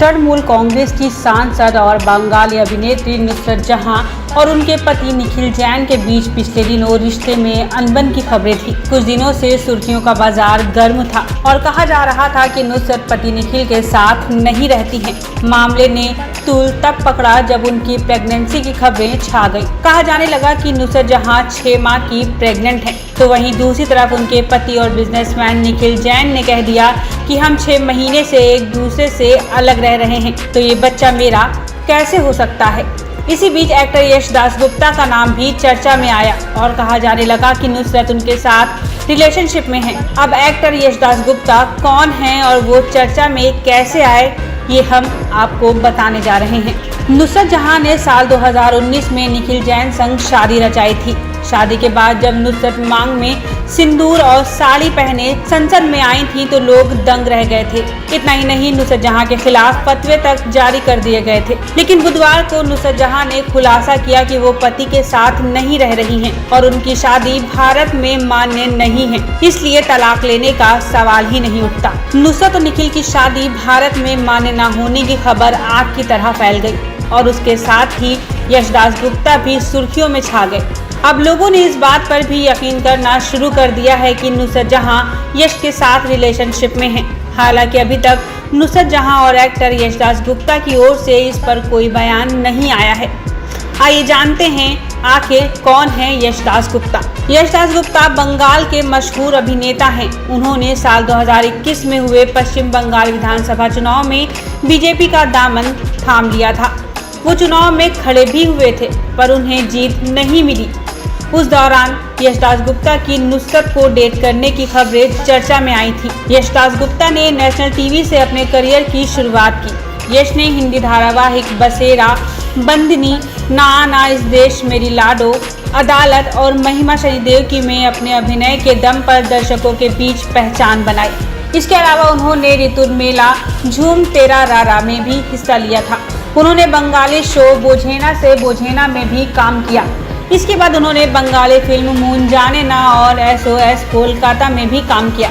तृणमूल कांग्रेस की सांसद और बंगाली अभिनेत्री नुसरत जहां और उनके पति निखिल जैन के बीच पिछले दिनों रिश्ते में अनबन की खबरें थी। कुछ दिनों से सुर्खियों का बाजार गर्म था और कहा जा रहा था कि नुसरत पति निखिल के साथ नहीं रहती हैं। मामले ने तूल तब पकड़ा जब उनकी प्रेगनेंसी की खबरें छा गई। कहा जाने लगा कि नुसरत जहां 6 माह की प्रेग्नेंट हैं, तो वहीं दूसरी तरफ उनके पति और बिजनेसमैन निखिल जैन ने कह दिया कि हम 6 महीने से एक दूसरे से अलग रह रहे हैं, तो ये बच्चा मेरा कैसे हो सकता है। इसी बीच एक्टर यश दासगुप्ता का नाम भी चर्चा में आया और कहा जाने लगा कि नुसरत उनके साथ रिलेशनशिप में है। अब एक्टर यश दासगुप्ता कौन हैं और वो चर्चा में कैसे आए, ये हम आपको बताने जा रहे हैं। नुसरत जहां ने साल 2019 में निखिल जैन संग शादी रचाई थी। शादी के बाद जब नुसरत मांग में सिंदूर और साड़ी पहने संसद में आई थी तो लोग दंग रह गए थे। इतना ही नहीं, नुसरत जहां के खिलाफ फतवे तक जारी कर दिए गए थे। लेकिन बुधवार को नुसरत जहां ने खुलासा किया कि वो पति के साथ नहीं रह रही हैं और उनकी शादी भारत में मान्य नहीं है, इसलिए तलाक लेने का सवाल ही नहीं उठता। नुसरत और निखिल की शादी भारत में मान्य न होने की खबर आग की तरह फैल गई और उसके साथ ही यश दासगुप्ता भी सुर्खियों में छा गए। अब लोगों ने इस बात पर भी यकीन करना शुरू कर दिया है कि नुसरत जहां यश के साथ रिलेशनशिप में हैं। हालांकि अभी तक नुसरत जहां और एक्टर यश दासगुप्ता की ओर से इस पर कोई बयान नहीं आया है। आइए जानते हैं आखिर कौन है यश दासगुप्ता। यश दासगुप्ता बंगाल के मशहूर अभिनेता हैं। उन्होंने साल 2021 में हुए पश्चिम बंगाल विधानसभा चुनाव में बीजेपी का दामन थाम लिया था। वो चुनाव में खड़े भी हुए थे पर उन्हें जीत नहीं मिली। उस दौरान यश दासगुप्ता की नुसरत को डेट करने की खबरें चर्चा में आई थी। यश दासगुप्ता ने नेशनल टीवी से अपने करियर की शुरुआत की। यश ने हिंदी धारावाहिक बसेरा, बंदनी, ना आना इस देश मेरी लाडो, अदालत और महिमा शनिदेव की में अपने अभिनय के दम पर दर्शकों के बीच पहचान बनाई। इसके अलावा उन्होंने ऋतुर्मेला, झूम तेरा रारा में भी हिस्सा लिया था। उन्होंने बंगाली शो बोझेना से बोझेना में भी काम किया। इसके बाद उन्होंने बंगाली फिल्म मून जाने ना और SOS कोलकाता में भी काम किया।